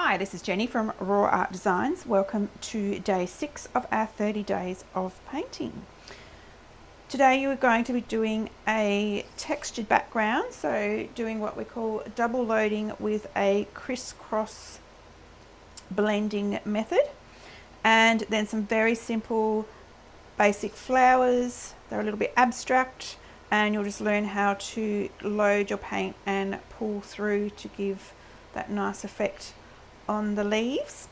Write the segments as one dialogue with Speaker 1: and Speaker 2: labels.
Speaker 1: Hi, this is Jenny from Raw Art Designs. Welcome to day 6 of our 30 days of painting. Today you're going to be doing a textured background, so doing what we call double loading with a crisscross blending method, and then some very simple basic flowers. They're a little bit abstract, and you'll just learn how to load your paint and pull through to give that nice effect on the leaves.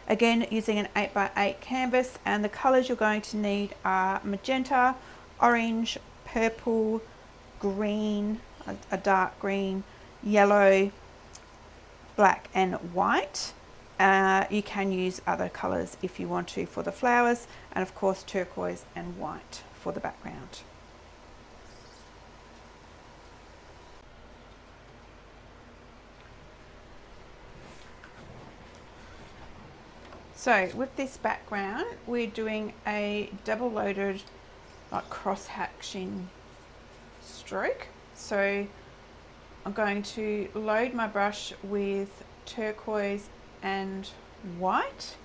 Speaker 1: Again, using an 8x8 canvas, and the colours you're going to need are magenta, orange, purple, green, a dark green, yellow, black and white. You can use other colours if you want to for the flowers, and of course turquoise and white for the background. So with this background, we're doing a double loaded like cross-hatching stroke. So I'm going to load my brush with turquoise and white.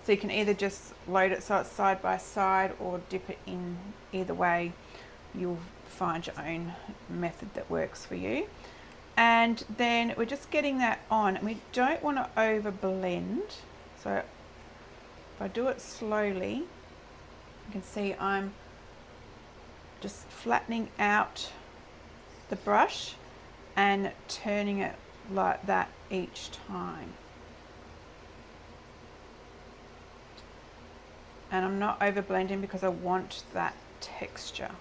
Speaker 1: So you can either just load it so it's side by side or dip it in. Either way, you'll find your own method that works for you. And then we're just getting that on, and we don't want to over blend. So if I do it slowly, you can see I'm just flattening out the brush and turning it like that each time. And I'm not over blending because I want that texture.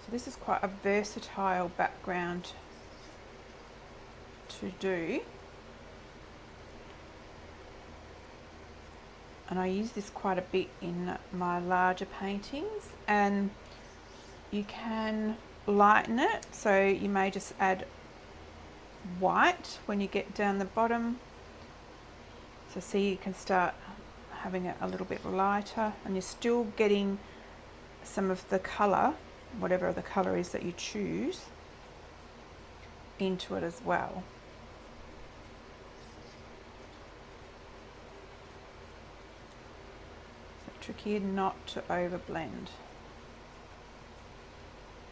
Speaker 1: So this is quite a versatile background to do, and I use this quite a bit in my larger paintings. And you can lighten it, so you may just add white when you get down the bottom. So see, you can start having it a little bit lighter, and you're still getting some of the colour, whatever the colour is that you choose, into it as well. Tricky not to over blend.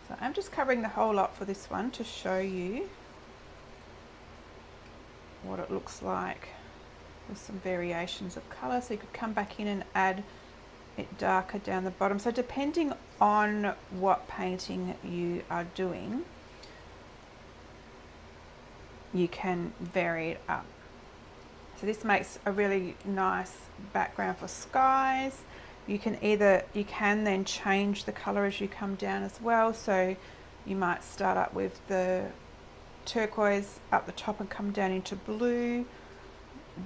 Speaker 1: So I'm just covering the whole lot for this one to show you what it looks like with some variations of colour. So you could come back in and add it darker down the bottom. So depending on what painting you are doing, you can vary it up. So this makes a really nice background for skies. You can then change the colour as you come down as well. So you might start up with the turquoise up the top and come down into blue,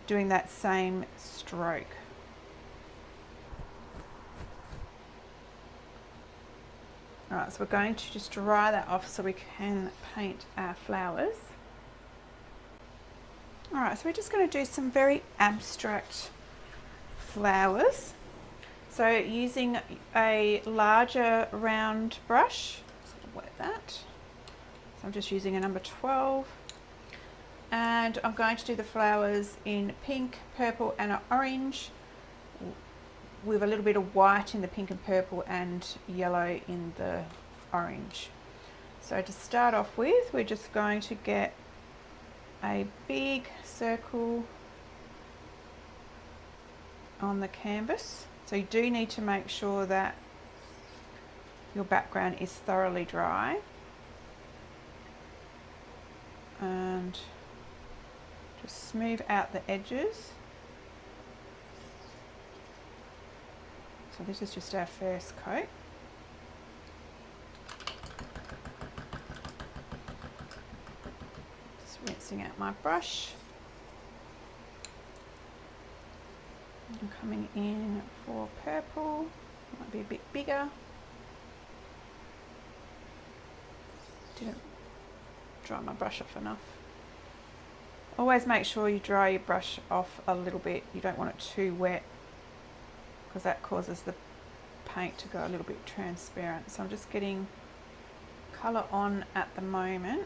Speaker 1: doing that same stroke. Alright, so we're going to just dry that off so we can paint our flowers. Alright, so we're just going to do some very abstract flowers. So using a larger round brush, just wet that. So I'm just using a number 12. And I'm going to do the flowers in pink, purple and orange, with a little bit of white in the pink and purple and yellow in the orange. So to start off with, we're just going to get a big circle on the canvas. So you do need to make sure that your background is thoroughly dry, and just smooth out the edges. So this is just our first coat. Just rinsing out my brush. I'm coming in for purple, might be a bit bigger. Didn't dry my brush off enough. Always make sure you dry your brush off a little bit. You don't want it too wet, because that causes the paint to go a little bit transparent. So I'm just getting colour on at the moment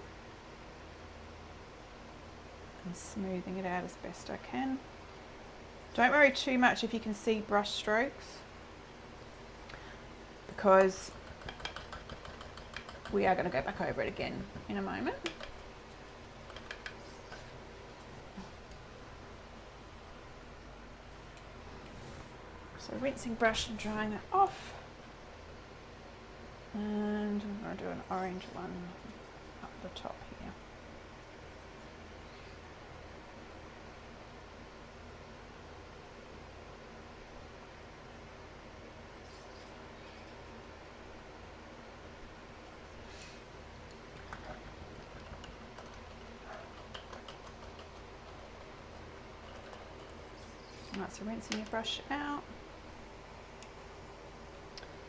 Speaker 1: and smoothing it out as best I can. Don't worry too much if you can see brush strokes, because we are going to go back over it again in a moment. So rinsing brush and drying that off. And I'm going to do an orange one up the top here. Right, so rinsing your brush out.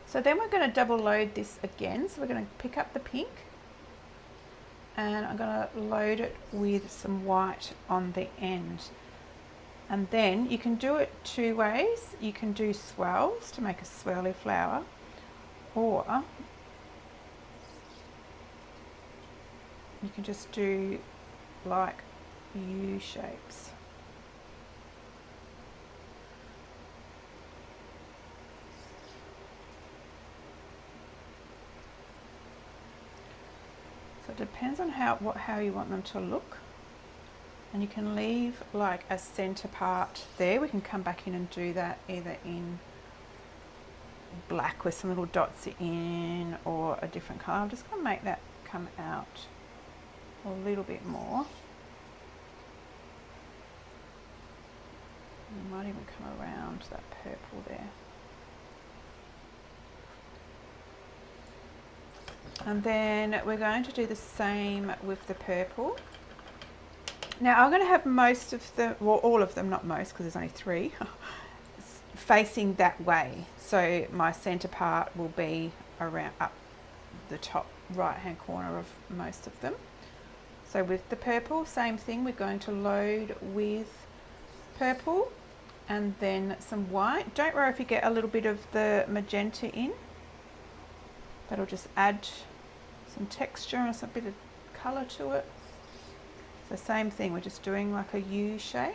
Speaker 1: So then we're going to double load this again. So we're going to pick up the pink and I'm going to load it with some white on the end. And then you can do it two ways. You can do swirls to make a swirly flower, or you can just do like U shapes. So it depends on how you want them to look. And you can leave like a center part there. We can come back in and do that either in black with some little dots in, or a different color. I'm just going to make that come out a little bit more. You might even come around that purple there. And then we're going to do the same with the purple. Now I'm going to have most of them, well all of them, not most because there's only 3, facing that way. So my center part will be around up the top right hand corner of most of them. So with the purple, same thing, we're going to load with purple and then some white. Don't worry if you get a little bit of the magenta in. That'll just add some texture and a bit of colour to it. So same thing, we're just doing like a U shape.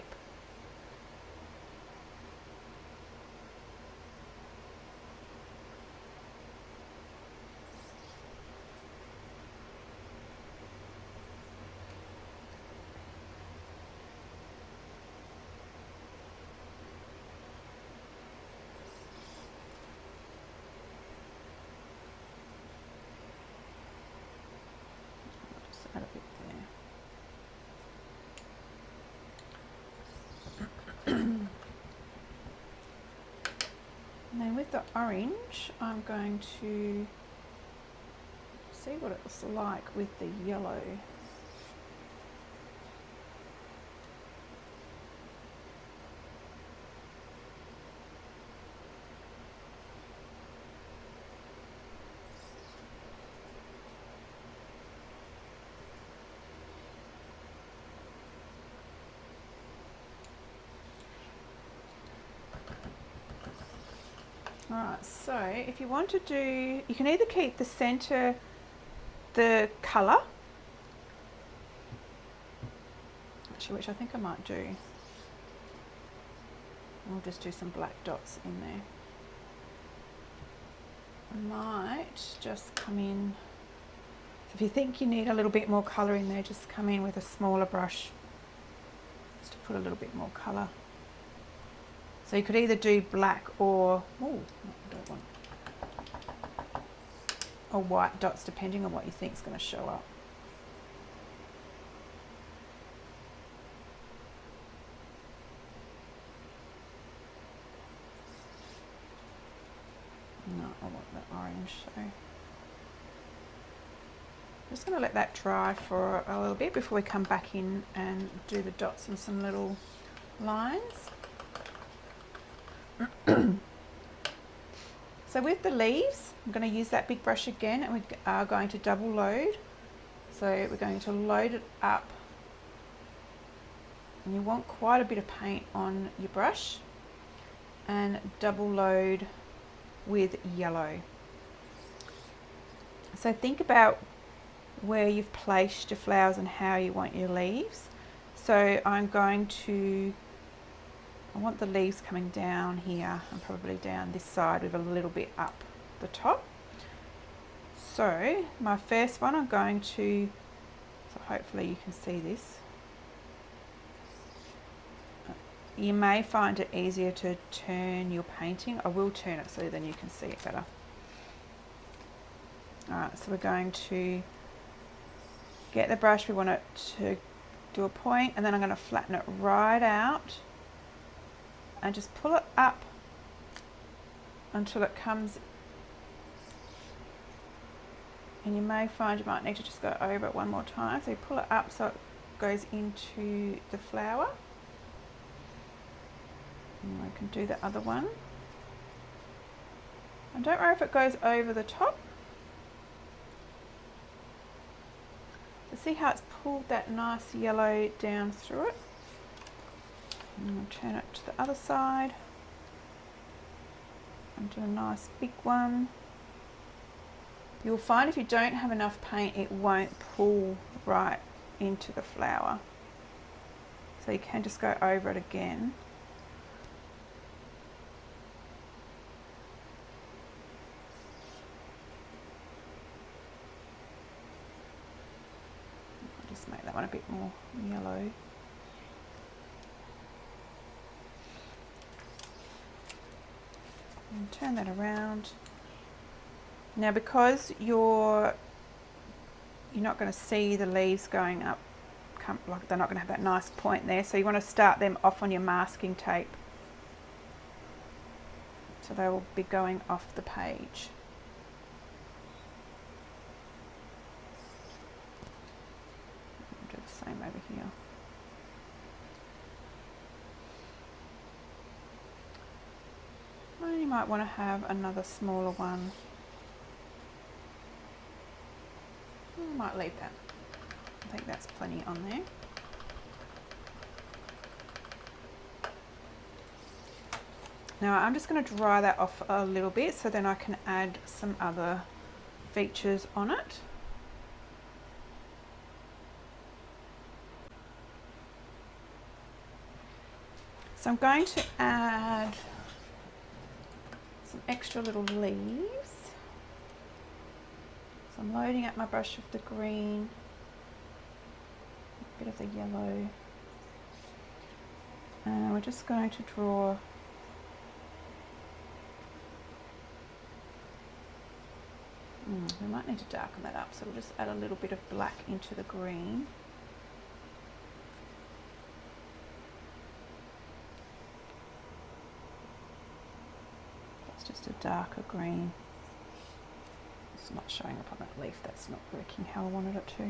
Speaker 1: Just add a bit there. And then with the orange, I'm going to see what it's like with the yellow. Alright, so if you want to do, you can either keep the center, the colour, actually, which I think I might do. I'll just do some black dots in there. I might just come in, if you think you need a little bit more colour in there, just come in with a smaller brush just to put a little bit more colour. So you could either do black or, oh, I don't want, or white dots, depending on what you think is going to show up. No, I want the orange, so I'm just going to let that dry for a little bit before we come back in and do the dots and some little lines. So with the leaves, I'm going to use that big brush again, and we are going to double load. So we're going to load it up, and you want quite a bit of paint on your brush, and double load with yellow. So think about where you've placed your flowers and how you want your leaves. So I'm going to, I want the leaves coming down here and probably down this side with a little bit up the top. So my first one I'm going to, so hopefully you can see this. You may find it easier to turn your painting. I will turn it so then you can see it better. Alright, so we're going to get the brush, we want it to do a point, and then I'm going to flatten it right out and just pull it up until it comes, and you may find you might need to just go over it one more time. So you pull it up so it goes into the flower. And I can do the other one. And don't worry if it goes over the top. So see how it's pulled that nice yellow down through it? And I'll turn it to the other side and do a nice big one. You'll find if you don't have enough paint, it won't pull right into the flower. So you can just go over it again. I'll just make that one a bit more yellow. And turn that around. Now because you're not going to see the leaves going up, like they're not going to have that nice point there, so you want to start them off on your masking tape. So they will be going off the page. I'll do the same over here. Well, you might want to have another smaller one. I might leave that. I think that's plenty on there. Now I'm just going to dry that off a little bit so then I can add some other features on it. So I'm going to add some extra little leaves. So I'm loading up my brush with the green, a bit of the yellow, and we're just going to draw we might need to darken that up, so we'll just add a little bit of black into the green. That's just a darker green. It's not showing up on that leaf, that's not working how I wanted it to.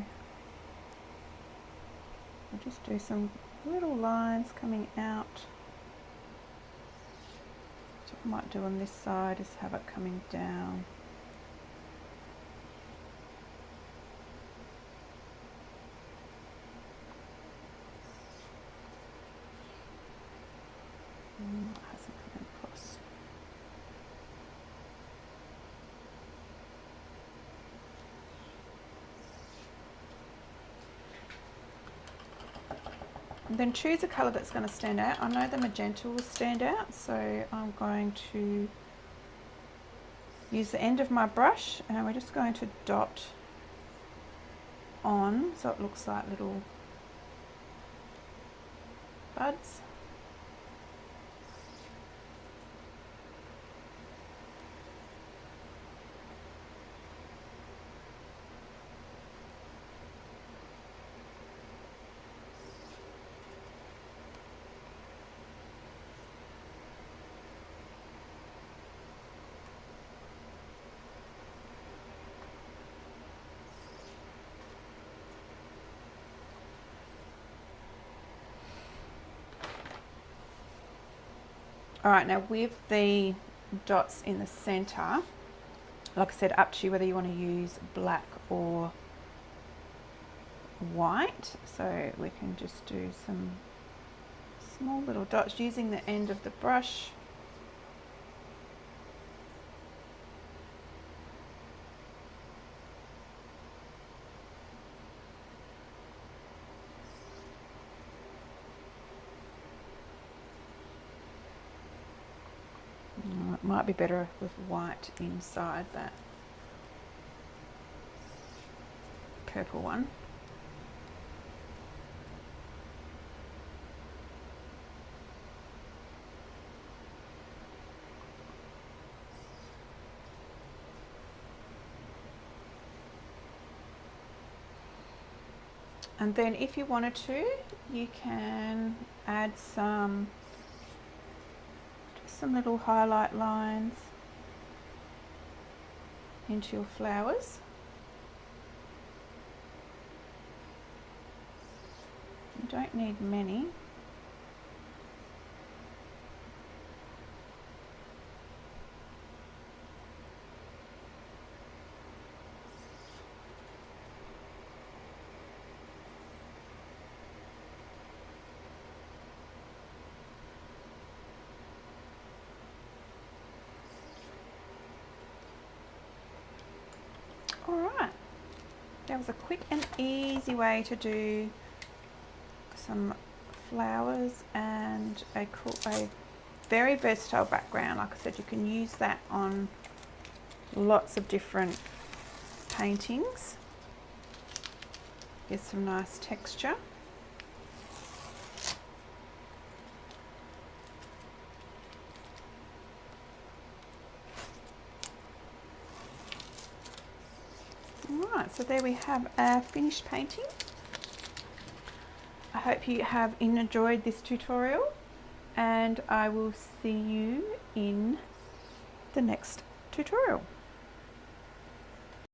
Speaker 1: I'll just do some little lines coming out. So what I might do on this side is have it coming down. That hasn't come across. And then choose a colour that's going to stand out. I know the magenta will stand out, so I'm going to use the end of my brush and we're just going to dot on so it looks like little buds. Alright, now with the dots in the centre, like I said, up to you whether you want to use black or white. So we can just do some small little dots using the end of the brush. might be better with white inside that purple one. And then if you wanted to, you can add some little highlight lines into your flowers. You don't need many. Alright, that was a quick and easy way to do some flowers and a very versatile background. Like I said, you can use that on lots of different paintings. Gives some nice texture. Alright, so there we have our finished painting. I hope you have enjoyed this tutorial, and I will see you in the next tutorial.